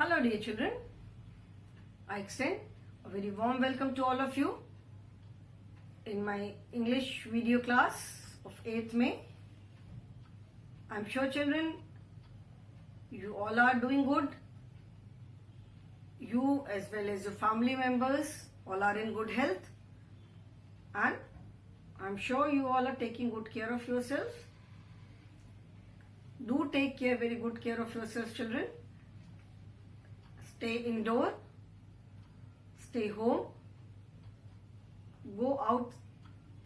Hello dear children, I extend a very warm welcome to all of you in my English video class of 8th May. I'm sure children, you all are doing good. You as well as your family members all are in good health, and I'm sure you all are taking good care of yourselves. Do take care, very good care of yourselves children. Stay indoor, stay home, go out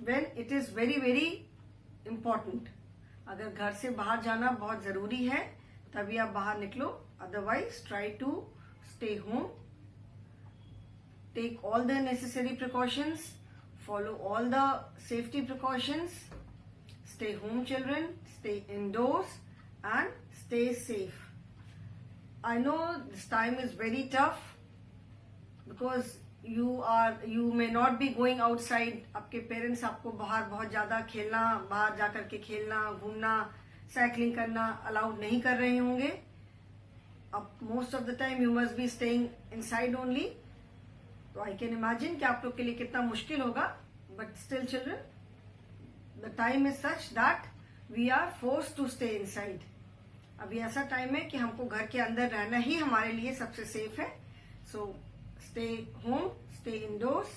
when it is very very important. अगर घर से बाहर जाना बहुत ज़रूरी है तभी आप बाहर निकलो, otherwise try to stay home. Take all the necessary precautions, follow all the safety precautions. Stay home children, stay indoors and stay safe. I know this time is very tough because you may not be going outside. आपके parents आपको बाहर बहुत ज़्यादा खेलना, बाहर जा करके खेलना, घूमना, साइकिलिंग करना अलाउड नहीं कर रहे होंगे. अब most of the time you must be staying inside only. तो आई कैन इमेजिन कि आप लोग के लिए कितना मुश्किल होगा. But still children, the time is such that we are forced to stay inside. अभी ऐसा टाइम है कि हमको घर के अंदर रहना ही हमारे लिए सबसे सेफ है. So stay home, stay indoors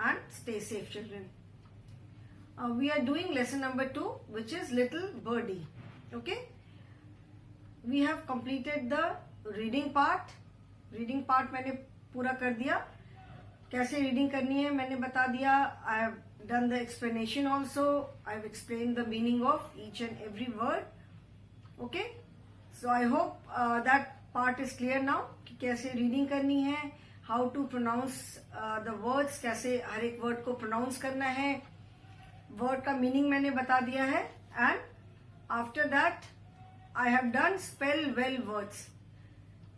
and stay safe children. We are doing lesson number 2 which is little birdie. Okay, we have completed the reading part. Reading part मैंने पूरा कर दिया. कैसे रीडिंग करनी है मैंने बता दिया. आई have done the explanation also. I have explain the meaning of each and every word. Okay, so I hope that part is clear now कि कैसे रीडिंग करनी है, how to pronounce the words, कैसे हर एक वर्ड को pronounce करना है. वर्ड का मीनिंग मैंने बता दिया है. And after that I have done spell well words.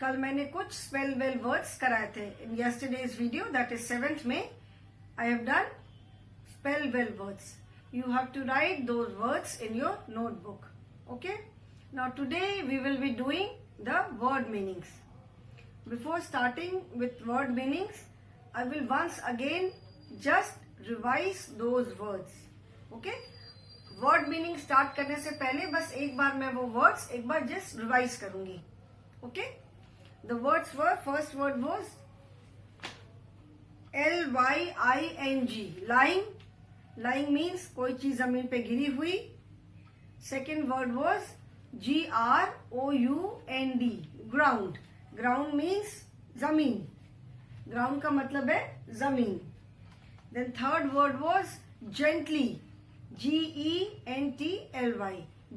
कल मैंने कुछ स्पेल वेल वर्ड्स कराए थे in yesterday's video, that is 7th May. I have done spell well words. You have to write those words in your notebook. Okay, now today we will be doing the word meanings. Before starting with word meanings, I will once again just revise those words. Okay, word meaning start करने से पहले बस एक बार मैं वो words एक बार just revise करूंगी. Okay, the words were, first word was lying. lying. lying means कोई चीज जमीन पे गिरी हुई. second word was ground. ground. ground means जमीन. ground का मतलब है जमीन. then third word was gently. gently.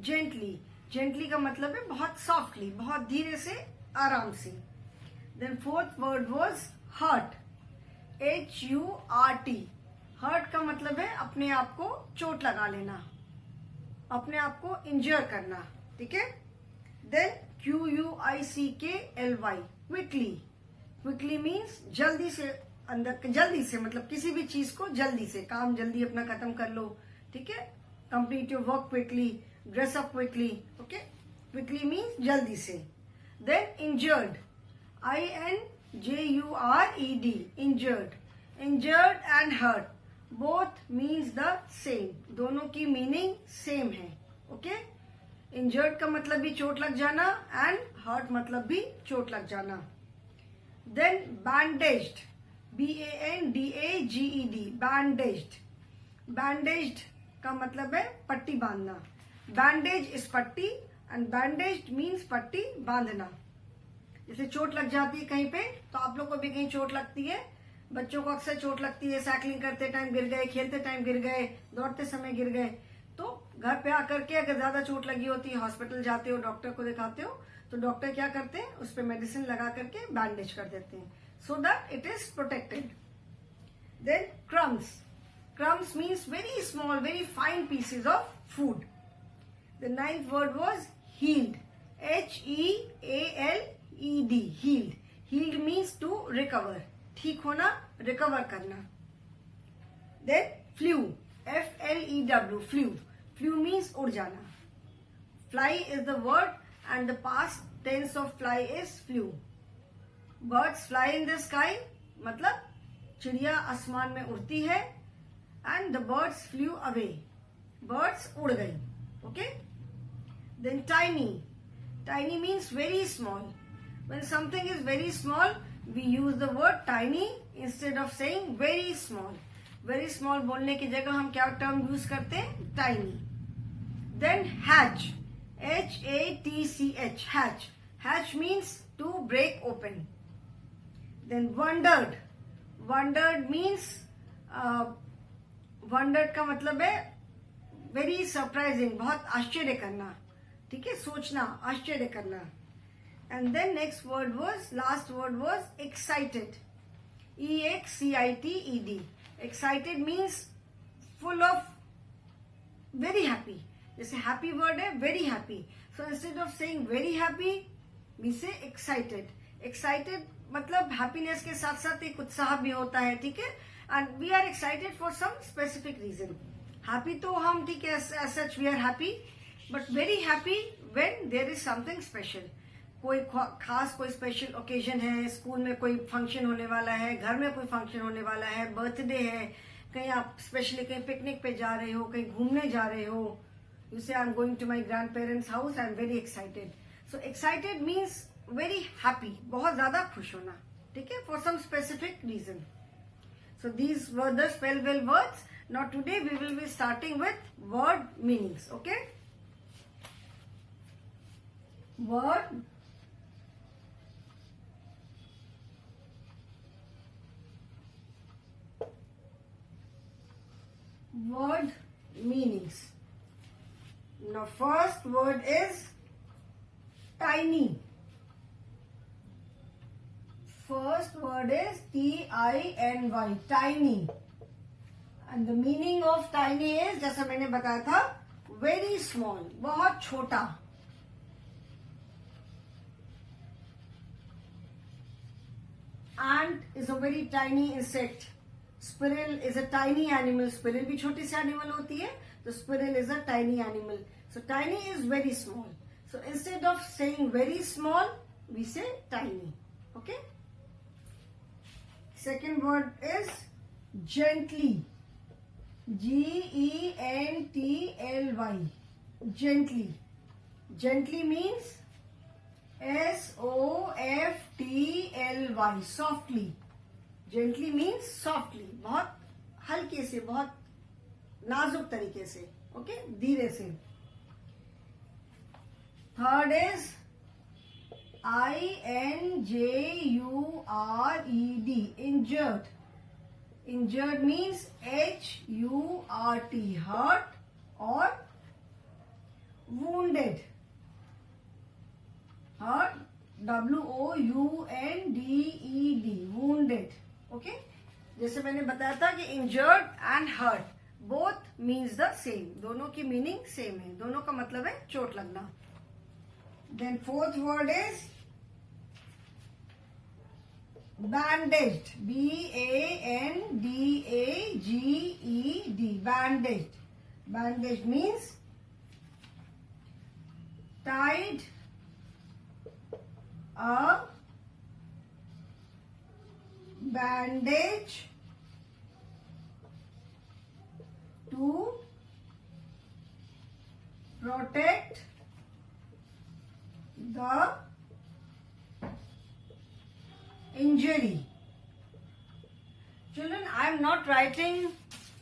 gently. gently का मतलब है बहुत softly, बहुत धीरे से, आराम से. then fourth word was hurt. hurt. hurt का मतलब है अपने आप को चोट लगा लेना, अपने आप को इंजर करना. ठीक है. Then quickly. क्विकली मीन्स जल्दी से, अंदर जल्दी से मतलब किसी भी चीज को जल्दी से, काम जल्दी अपना खत्म कर लो. ठीक है. Complete your work quickly, dress up quickly. Okay, quickly means जल्दी से. Then injured. injured. injured and hurt both means the same. दोनों की मीनिंग सेम है. ओके, इंजर्ड का मतलब भी चोट लग जाना एंड हर्ट मतलब भी चोट लग जाना. देन बैंडेज्ड. bandaged. बैंडेज्ड. बैंडेज्ड का मतलब है पट्टी बांधना. बैंडेज इज पट्टी एंड बैंडेज्ड मीन्स पट्टी बांधना. जैसे चोट लग जाती है कहीं पे, तो आप लोग को भी कहीं चोट लगती है. बच्चों को अक्सर चोट लगती है, साइकिलिंग करते टाइम गिर गए, खेलते टाइम गिर गए, दौड़ते समय गिर गए. तो घर पे आकर के अगर ज्यादा चोट लगी होती है, हॉस्पिटल जाते हो, डॉक्टर को दिखाते हो, तो डॉक्टर क्या करते हैं, उस पर मेडिसिन लगा करके बैंडेज कर देते हैं, so that it is protected. Then crumbs. Crumbs means very small, very fine pieces of food. The ninth word was healed. healed. healed means to recover, ठीक होना, रिकवर करना. Then flew. flew. flew means उड़ जाना. fly is the word and the past tense of fly is flew. Birds fly in the sky मतलब चिड़िया आसमान में उड़ती है. And the birds flew away, birds उड़ गई. Okay. Then tiny. Tiny means very small. When something is very small we use the word tiny instead of saying very small. Very small बोलने की जगह हम क्या टर्म यूज करते हैं? Tiny. Then hatch. HATCH, hatch. Hatch means to break open. Then wondered. Wondered means wondered का मतलब है very surprising, बहुत आश्चर्य करना. ठीक है, सोचना, आश्चर्य करना. And then last word was excited. EXCITED. Excited means full of very happy. जैसे हैप्पी वर्ड है, very happy. So instead of saying very happy we say excited. Excited मतलब हैप्पीनेस के साथ साथ एक उत्साह भी होता है. ठीक है. And we are excited for some specific reason. Happy तो हम ठीक है, as such we are happy, but very happy when there is something special. कोई खास कोई स्पेशल ओकेजन है, स्कूल में कोई फंक्शन होने वाला है, घर में कोई फंक्शन होने वाला है, बर्थडे है, कहीं आप स्पेशली कहीं पिकनिक पे जा रहे हो, कहीं घूमने जा रहे हो. You say, I'm going to my grandparents' house, I'm very excited. So excited means very happy, बहुत ज्यादा खुश होना. ठीक है, for some specific reason. So these were the spell well words. Now today we will be starting with word meanings. Okay? Word meanings. Now first word is tiny. First word is TINY, tiny. And the meaning of tiny is, जैसा मैंने बताया था, very small, बहुत छोटा. Ant is a very tiny insect. Squirrel is a tiny animal. Squirrel भी छोटी सी animal होती है. So squirrel is a tiny animal. So tiny is very small. So instead of saying very small, we say tiny. Okay? Second word is gently. GENTLY. Gently. Gently means SOFTLY. Softly. Gently means softly. बहुत हल्के से, बहुत नाजुक तरीके से. Okay, धीरे से. Third is INJURED, injured. Injured means HURT, hurt or wounded. Hurt, WOUNDED, wounded. Okay. जैसे मैंने बताया था कि injured and hurt both means the same. दोनों की मीनिंग सेम है, दोनों का मतलब है चोट लगना. Then fourth word is bandaged. BANDAGED, bandaged. Bandaged means tied a bandage to protect the injury. Children, I am not writing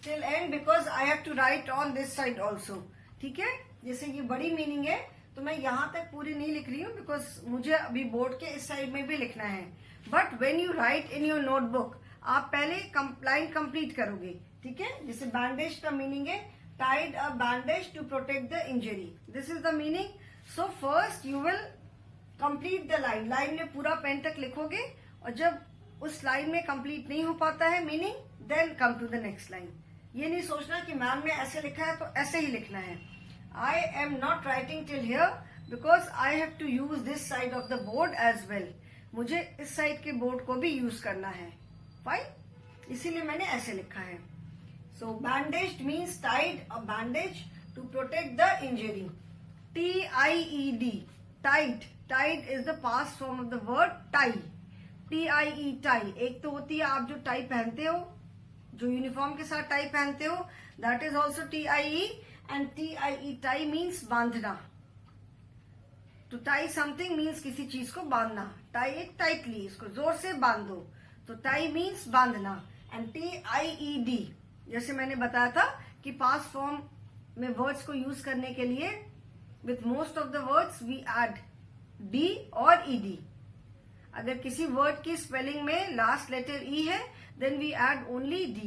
till end because I have to write on this side also. ठीक है, जैसे ये बड़ी meaning है तो मैं यहाँ तक पूरी नहीं लिख रही हूँ बिकॉज मुझे अभी बोर्ड के इस साइड में भी लिखना है. But when you right in your notebook आप पहले लाइन कंप्लीट करोगे. ठीक है, जैसे बैंडेज का मीनिंग है tied a bandage to protect the injury. This is the meaning. So first you will complete the line. Line में पूरा पेन तक लिखोगे और जब उस लाइन में कंप्लीट नहीं हो पाता है meaning, then come to the next line. ये नहीं सोचना कि मैम ने ऐसे लिखा है तो ऐसे ही लिखना है. I am not writing till here because I have to use this side of the board as well. मुझे इस साइड के बोर्ड को भी यूज करना है. फाइन, इसीलिए मैंने ऐसे लिखा है. सो bandaged means tied a bandage to protect the injury. TIED, tied. Tied is the past form of the word tie. TIE tie, एक तो होती है आप जो टाई पहनते हो, जो यूनिफॉर्म के साथ टाई पहनते हो, that is also TIE. And TIE tie means बांधना. टू टाई समथिंग मीन्स किसी चीज को बांधना. टाई इट टाइटली, इसको जोर से बांध दो. तो टाई मीन्स बांधना. एंड TIED, जैसे मैंने बताया था कि पास्ट फॉर्म में वर्ड्स को यूज करने के लिए with most of the words we add D और ED. अगर किसी वर्ड की स्पेलिंग में लास्ट लेटर E है, then we add only D.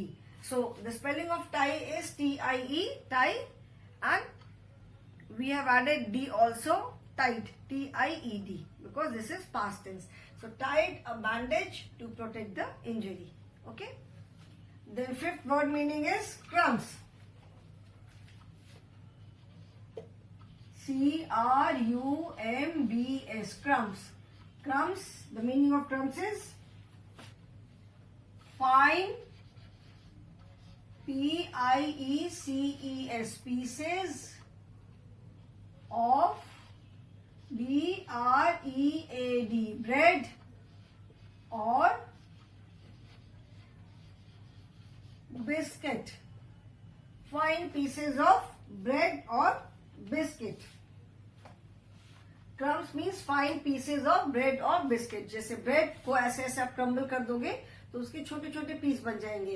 So the spelling of tie is TIE tie, and we have added D also, tied, TIED, because this is past tense. So tied, a bandage to protect the injury. Okay. Then fifth word meaning is crumbs. CRUMBS, crumbs. Crumbs, the meaning of crumbs is fine, PIECES, pieces of BREAD, bread or biscuit. Fine pieces of bread or biscuit. Crumbs means fine pieces of bread or biscuit. जैसे bread को ऐसे ऐसे आप crumble कर दोगे तो उसके छोटे छोटे पीस बन जाएंगे.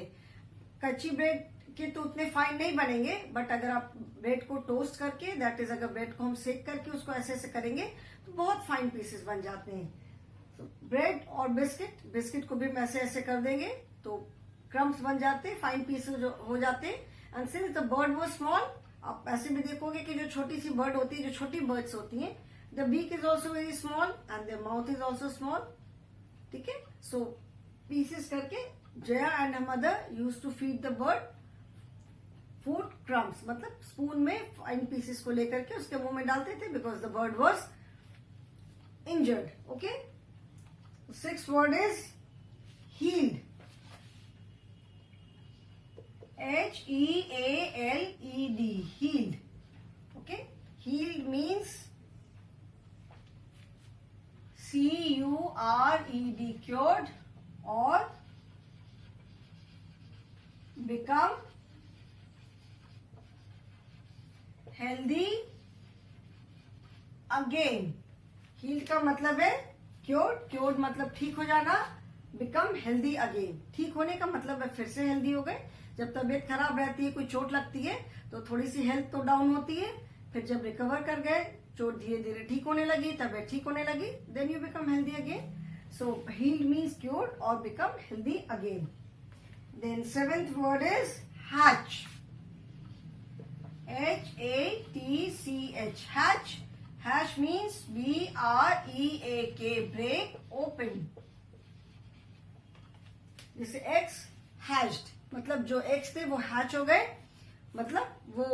कच्ची ब्रेड के तो उतने फाइन नहीं बनेंगे, बट अगर आप ब्रेड को टोस्ट करके, दैट इज अगर ब्रेड को हम सेक करके उसको ऐसे ऐसे करेंगे तो बहुत फाइन पीसेस बन जाते हैं. तो ब्रेड और बिस्किट, बिस्किट को भी हम ऐसे ऐसे कर देंगे तो क्रम्स बन जाते हैं, फाइन पीसेस हो जाते हैं. And since the bird was small, आप ऐसे भी देखोगे कि जो छोटी सी बर्ड होती है, जो छोटी बर्ड्स होती हैं, the beak is also very small and the mouth is also small. ठीक है. सो पीसेस करके Jaya and her mother used to feed the bird food crumbs, मतलब स्पून में फाइन पीसेस को लेकर के उसके मुंह में डालते थे, because the bird was injured. Okay. Sixth word is healed. HEALED, healed. Okay. Healed means CURED, cured or become healthy again. Healed का मतलब है cured, cured मतलब ठीक हो जाना, become healthy again, ठीक होने का मतलब है फिर से हेल्दी हो गए. जब तबीयत खराब रहती है, कोई चोट लगती है तो थोड़ी सी हेल्थ तो डाउन होती है, फिर जब रिकवर कर गए, चोट धीरे धीरे ठीक होने लगी, तबीयत ठीक होने लगी, then you become healthy again. So healed means cured और become healthy again. Then seventh word is hatch. HATCH, hatch. Hatch means BREAK, break, open. जैसे eggs hatched, मतलब जो एग्स थे वो हैच हो गए, मतलब वो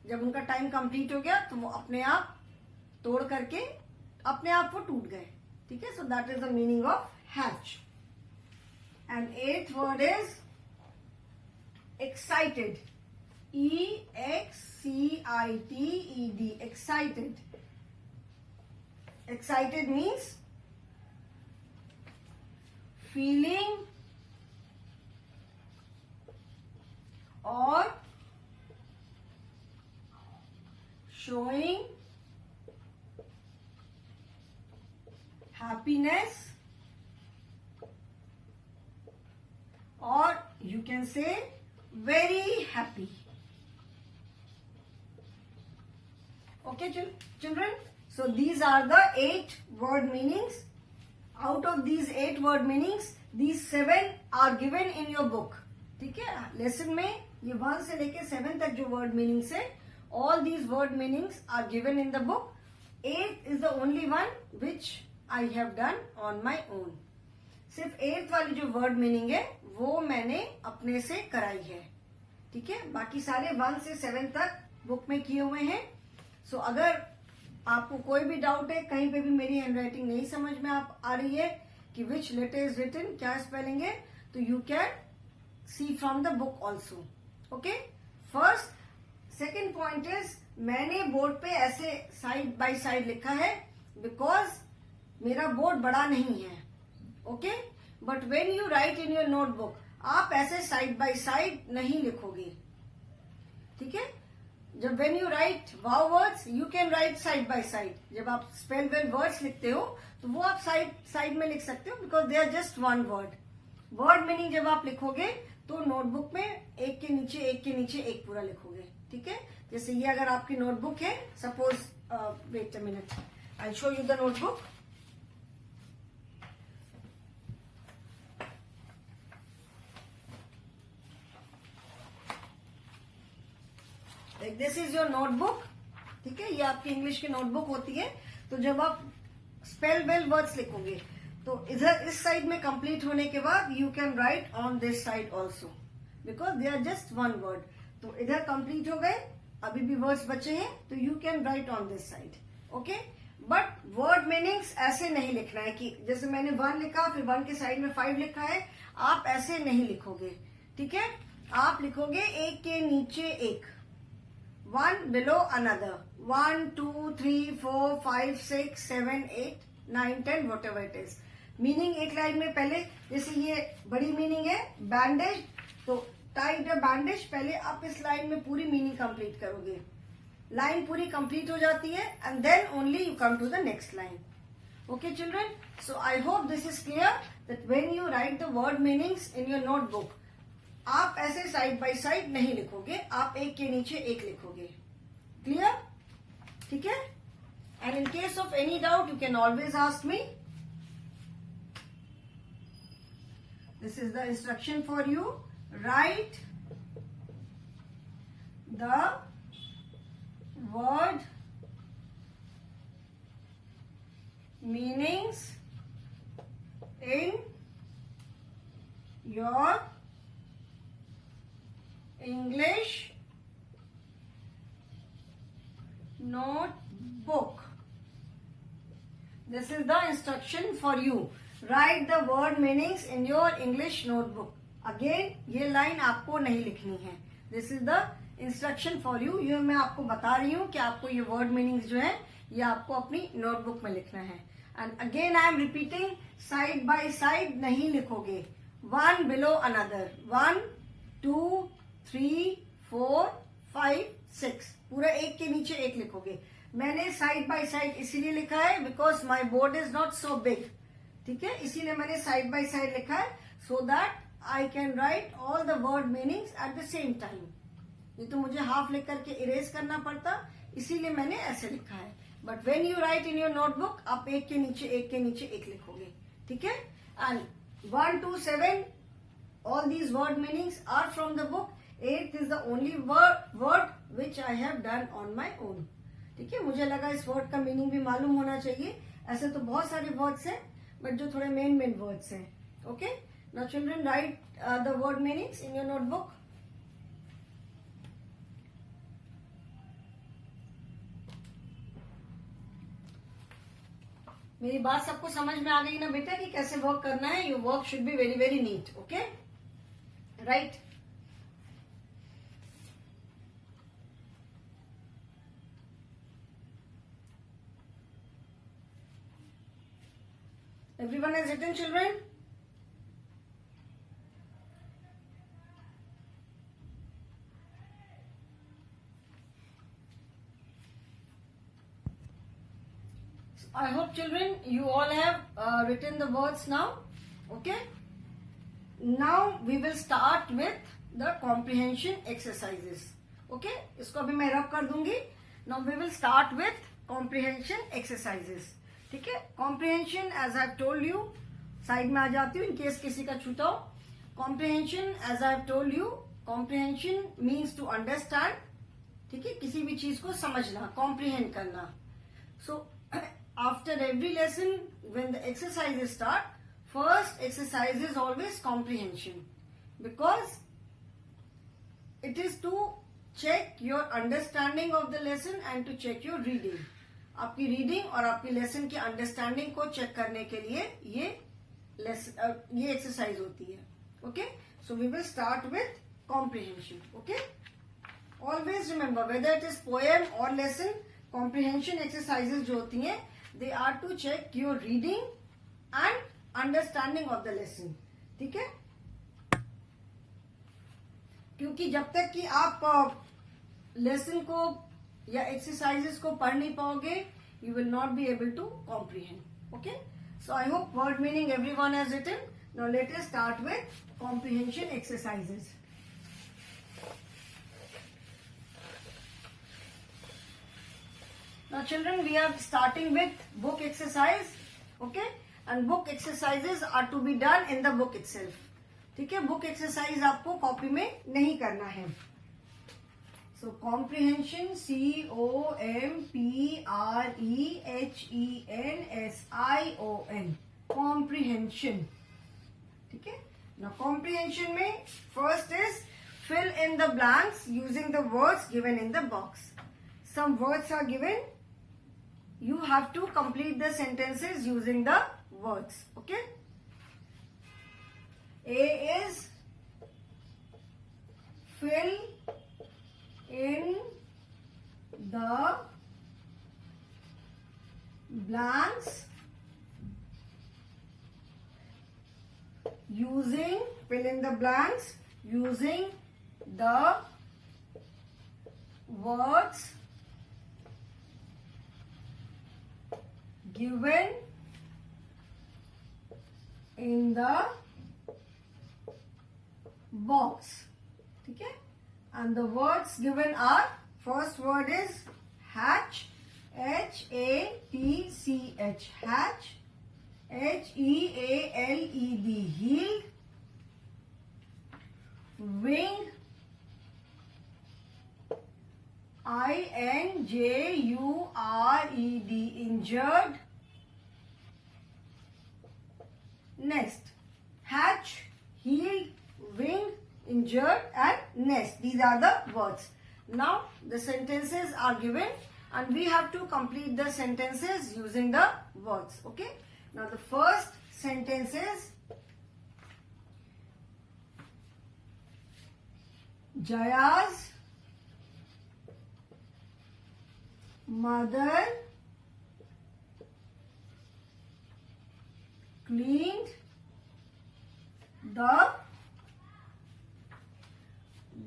जब उनका टाइम कंप्लीट हो गया तो वो अपने आप तोड़ करके अपने आप वो टूट गए. ठीक है. So that is the meaning of hatch. And eighth word is excited. EXCITED, excited. Excited means feeling or showing happiness, or you can say very happy. Okay, children. So these are the 8 word meanings. Out of these 8 word meanings, these 7 are given in your book. ठीक है. Lesson में ये 1 से लेके 7 तक जो word meanings है, all these word meanings are given in the book. 8th is the only one which I have done on my own. सिर्फ 8th वाली जो वर्ड मीनिंग है वो मैंने अपने से कराई है. ठीक है. बाकी सारे 1 से 7 तक बुक में किए हुए हैं. सो अगर आपको कोई भी डाउट है, कहीं पे भी मेरी हैंडराइटिंग नहीं समझ में आ रही है कि विच लेटर इज रिटन, क्या स्पेलिंग है, तो you can see from the book also. Okay. First second point is, मैंने बोर्ड पे ऐसे साइड बाय साइड लिखा है बिकॉज मेरा बोर्ड बड़ा नहीं है. Okay, but when you right in your notebook, आप ऐसे साइड बाय साइड नहीं लिखोगे, ठीक है। जब when you right wow words, you can right side by side. जब आप स्पेल वेल वर्ड्स लिखते हो तो वो आप साइड साइड में लिख सकते हो, because they are just one word. Word meaning जब आप लिखोगे तो नोटबुक में एक के नीचे एक के नीचे एक पूरा लिखोगे, ठीक है। जैसे ये अगर आपकी नोटबुक है, suppose wait a minute, I show you the notebook. This is your notebook, ठीक है। ये आपकी इंग्लिश की नोटबुक होती है। तो जब आप स्पेल वेल वर्ड्स लिखोगे तो इधर इस साइड में कंप्लीट होने के बाद you can write on this side also, because they are just one word. तो इधर कंप्लीट हो गए, अभी भी वर्ड्स बचे हैं, तो you can write on this side, okay. But word meanings ऐसे नहीं लिखना है कि जैसे मैंने 1 लिखा, फिर 1 के साइड में 5 लिखा है, आप ऐसे नहीं लिखोगे, ठीक है। आप लिखोगे एक के नीचे एक, one below another, 1 2 3 4 5 6 7 8 9 10 whatever it is। Meaning एक लाइन में पहले, जैसे ये बड़ी मीनिंग है बैंडेज, तो टाइड बैंडेज, पहले आप इस लाइन में पूरी मीनिंग कंप्लीट करोगे। लाइन पूरी कंप्लीट हो जाती है and then only you come to the next line, okay children. So I hope this is clear that when you write the word meanings in your notebook, आप ऐसे side by side नहीं लिखोगे, आप एक के नीचे एक लिखोगे, क्लियर, ठीक है। And in case of any doubt you can always ask me. This is the instruction for you, write the word meanings in your English notebook. This is the instruction for you. Write the word meanings in your English notebook. Again, ये line आपको नहीं लिखनी है. This is the instruction for you. ये मैं आपको बता रही हूँ कि आपको ये word meanings जो है ये आपको अपनी notebook में लिखना है. And again I am repeating, side by side नहीं लिखोगे. One below another. 1 2 3 4 5 6 पूरा एक के नीचे एक लिखोगे. मैंने साइड बाय साइड इसीलिए लिखा है because my board is not so big. ठीक है, इसीलिए मैंने साइड बाय साइड लिखा है so that I can write all the word meanings at the same time. ये तो मुझे हाफ लिख करके इरेज करना पड़ता, इसीलिए मैंने ऐसे लिखा है. But when you right in your notebook आप एक के नीचे एक लिखोगे. ठीक है, and 1 to 7 all these word meanings are from the book. 8th is the only word which I have done on my own. ठीक है, मुझे लगा इस वर्ड का मीनिंग भी मालूम होना चाहिए. ऐसे तो बहुत सारे वर्ड्स हैं बट जो थोड़े मेन वर्ड्स हैं. Okay, now children right the word meanings in your notebook. मेरी बात सबको समझ में आ गई ना बेटा कि कैसे वर्क करना है. Your work should be very very neat. Okay, right. Everyone has written, children? So, I hope, children, you all have written the words now. Okay? Now we will start with the comprehension exercises. Okay? इसको अभी मैं रब कर दूंगी. Now we will start with comprehension exercises. ठीक है, comprehension as I told you, side में आ जाती हूँ इन केस किसी का छूटा हो. Comprehension as I told you, comprehension means to understand. ठीक है, किसी भी चीज को समझना, कॉम्प्रिहेंड करना. So after every lesson when the exercise start, first exercise is always comprehension because it is to check your understanding of the lesson and to check your reading. आपकी reading और आपकी लेसन की understanding को check करने के लिए ये exercise होती है. Okay, so we will start with comprehension. Okay, always remember whether it is poem और लेसन, कॉम्प्रिहेंशन एक्सरसाइजेज जो होती हैं they are to check your reading and understanding of the lesson. ठीक है, क्योंकि जब तक कि आप लेसन को या एक्सरसाइजेस को पढ़ नहीं पाओगे, you will not be able to comprehend. Okay, so I hope word meaning everyone has written. Now let us start with comprehension exercises. Now children, we are starting with book exercise. Okay, and book exercises are to be done in the book itself. ठीक है, book exercise आपको copy में नहीं करना है. सो comprehension, COMPREHENSION, comprehension. ठीक है, ना कॉम्प्रीहेंशन में first is fill in the blanks using the words given in the box. Some words are given. You have to complete the sentences using the words. Okay. A is fill in the blanks using the words given in the box. ठीक है, and the words given are, first word is hatch, HATCH, hatch, HEALED, healed, wing, INJURED, injured. Next, hatch, healed, wing, injured and nest. These are the words. Now the sentences are given and we have to complete the sentences using the words. Okay, now the first sentence is Jaya's mother cleaned the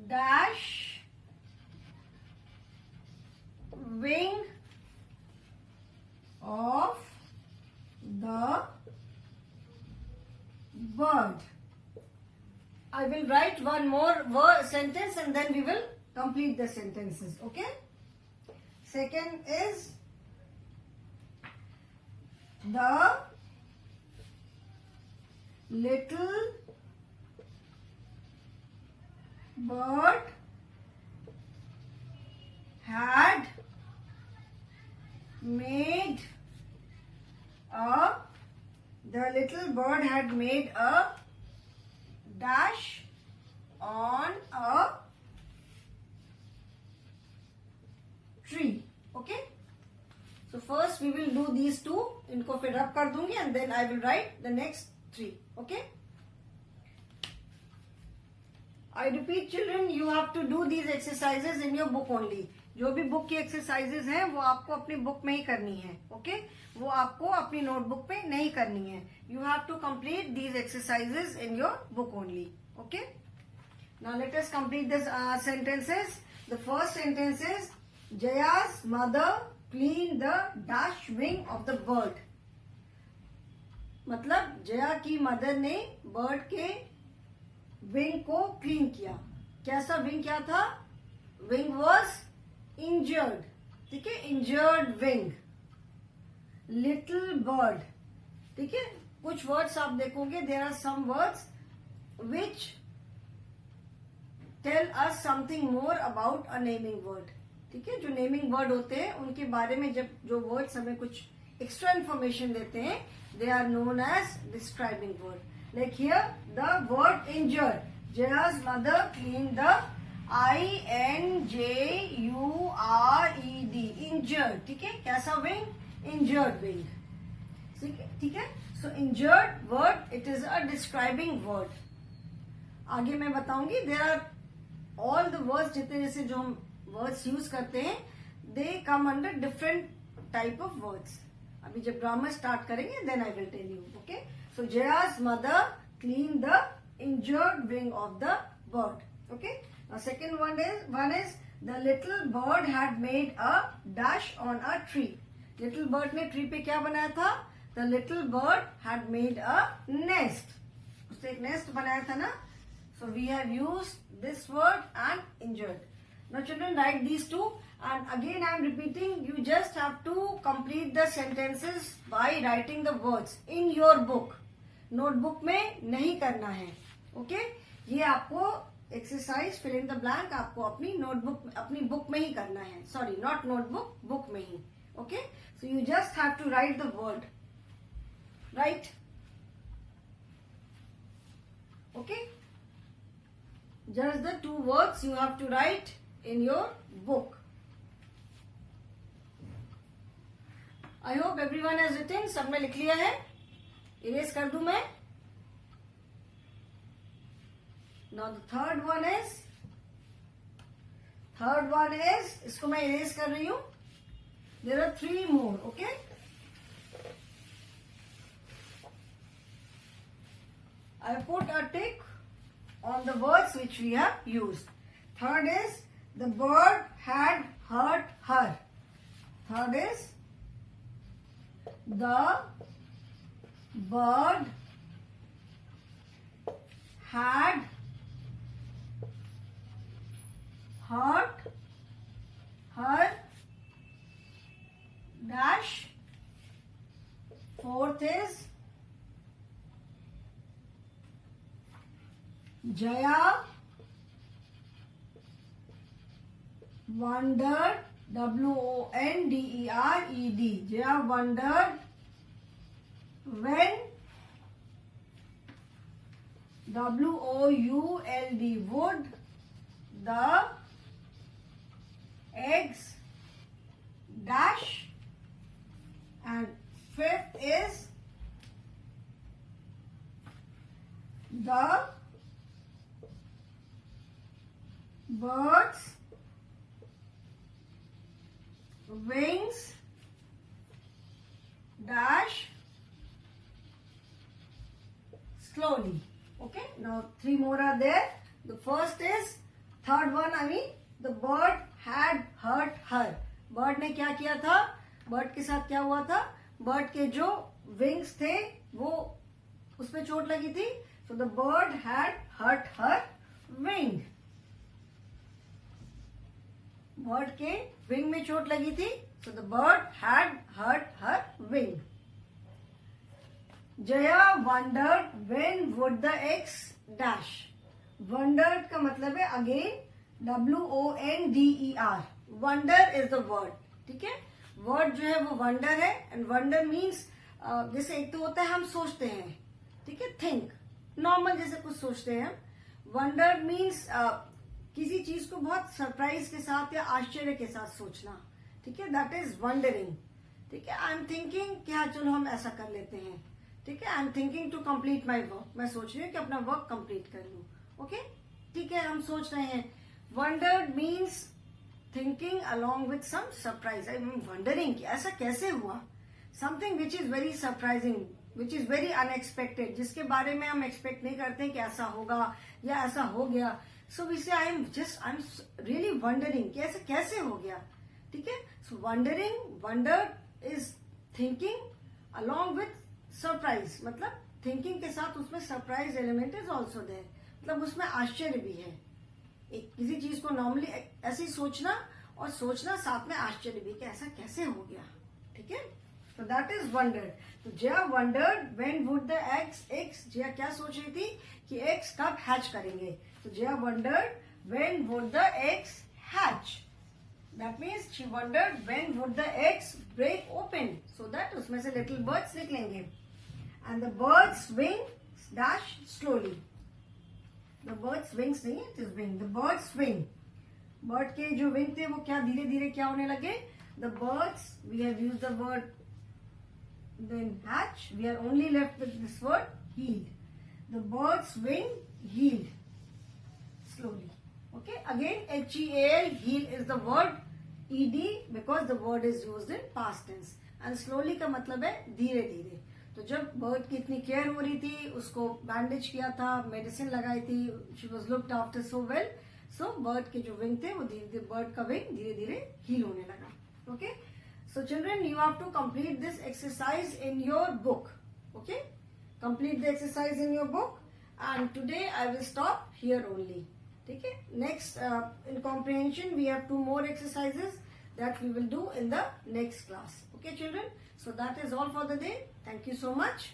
dash wing of the bird. I will write one more sentence and then we will complete the sentences. Okay. Second is the little bird had made a dash on a tree. Okay, so first we will do these two. इनको फिर रब कर दूंगी and then I will write the next three. Okay, I repeat children, you have to do these exercises in your book only. जो भी book की exercises हैं वो आपको अपनी बुक में ही करनी है. ओके, वो आपको अपनी नोटबुक पे नहीं करनी है. You have to complete these exercises in your book only. Okay, now let us complete this sentences. The first sentence is Jaya's mother cleaned the dash wing of the bird. मतलब जया की mother ने bird के wing को clean किया. कैसा wing क्या था? Wing was injured. ठीक है, इंजर्ड विंग. Little bird. ठीक है, कुछ वर्ड्स आप देखोगे, there are some words which tell us something more about a naming word. ठीक है, जो नेमिंग वर्ड होते हैं उनके बारे में जब जो वर्ड्स हमें कुछ एक्स्ट्रा इंफॉर्मेशन देते हैं, they are known as describing word. Like here, the word injured. Jaya's mother cleaned the INJURED, injured. ठीक है, कैसा wing? Injured wing. ठीक है, so injured word, it is a describing word. आगे मैं बताऊंगी. There are all the words जितने जैसे जो हम words use करते हैं, they come under different type of words. अभी जब ग्रामर स्टार्ट करेंगे then I will tell you. Okay, So Jaya's mother cleaned the injured wing of the bird. Okay. Now second one is the little bird had made a dash on a tree. Little bird ने tree पे क्या बनाया था? The little bird had made a nest. उसने एक nest बनाया था ना? So we have used this word and injured. Now children, write these two, and again I am repeating, you just have to complete the sentences by writing the words in your book. Notebook में नहीं करना है. Okay? ये आपको exercise fill in the blank आपको अपनी notebook अपनी book में ही करना है. सॉरी, नॉट नोटबुक, बुक में ही. Okay, so you just have to write the word. Right. Okay, just the two words you have to write in your book. I hope everyone has written. सबने लिख लिया है? Erase कर दूं मैं? Now the third one is इसको मैं erase कर रही हूँ. There are 3 more. Okay. I put a tick on the words which we have used. Third is the bird had hurt her. Third is the bird had hurt her dash. Fourth is Jaya wondered, WONDERED. Jaya wondered when, WOULD, would the eggs dash. And fifth is the bird's wings dash slowly. Okay, now 3 more are there. The first is, third one, the bird had hurt her. Bird ने क्या किया था? Bird के साथ क्या हुआ था? Bird के जो विंग्स थे वो उसमें चोट लगी थी. So the bird had hurt her wing. Bird के विंग में चोट लगी थी. So the bird had hurt her wing. Jaya wondered when would the eggs dash. Wondered का मतलब है again WONDER. Wonder is the word. ठीक है, वर्ड जो है वो वंडर है. एंड वंडर मीन्स जैसे एक तो होता है हम सोचते हैं, ठीक है, थिंक, नॉर्मल जैसे कुछ सोचते हैं. वंडर मीन्स किसी चीज को बहुत सरप्राइज के साथ या आश्चर्य के साथ सोचना. ठीक है, दैट इज वंडरिंग. ठीक है, आई एम थिंकिंग क्या, चलो हम ऐसा कर लेते हैं. ठीक है, I am thinking to complete my work. मैं सोच रही हूँ कि अपना वर्क कंप्लीट कर लूँ. ओके, ठीक है, हम सोच रहे हैं. Wondered means thinking along with some surprise. I am wondering कि ऐसा कैसे हुआ. Something which is very surprising, which is very unexpected, जिसके बारे में हम एक्सपेक्ट नहीं करते कि ऐसा होगा या ऐसा हो गया. सो वी से आई एम रियली वंडरिंग कि ऐसा कैसे हो गया. ठीक है, so wondering, wondered is thinking along with surprise. मतलब थिंकिंग के साथ उसमें surprise element is also there. मतलब उसमें आश्चर्य भी है. एक किसी चीज को नॉर्मली ऐसे ही सोचना और सोचना साथ में आश्चर्य भी कि ऐसा कैसे हो गया. ठीक है, तो दैट इज वंडर्ड. तो Jaya wondered when would the eggs. Jaya क्या सोच रही थी कि एग्स कब हैच करेंगे. तो Jaya wondered when would the eggs hatch. That means she wondered when would the eggs break open, so that उसमें से लिटिल बर्ड्स निकलेंगे. And the bird's wing dash slowly. The bird's wings नहीं है, it is wing. The bird's wing. Bird के जो wing थे वो क्या धीरे धीरे क्या होने लगे. The birds, we have used the word then hatch. We are only left with this word healed. The bird's wing healed slowly. Okay. Again, HEAL, heal is the word ED because the word is used in past tense. And slowly का मतलब है धीरे धीरे. तो जब bird की इतनी care हो रही थी, उसको बैंडेज किया था, मेडिसिन लगाई थी, she was looked after so well, so bird के जो विंग थे वो धीरे धीरे, बर्ड का विंग धीरे धीरे हील होने लगा. Okay, so children you have to complete this exercise in your book. Okay, complete the exercise in your book and today I will stop here only. ठीक है, next in comprehension we have 2 more exercises that we will do in the next class. Okay children, so that is all for the day. Thank you so much.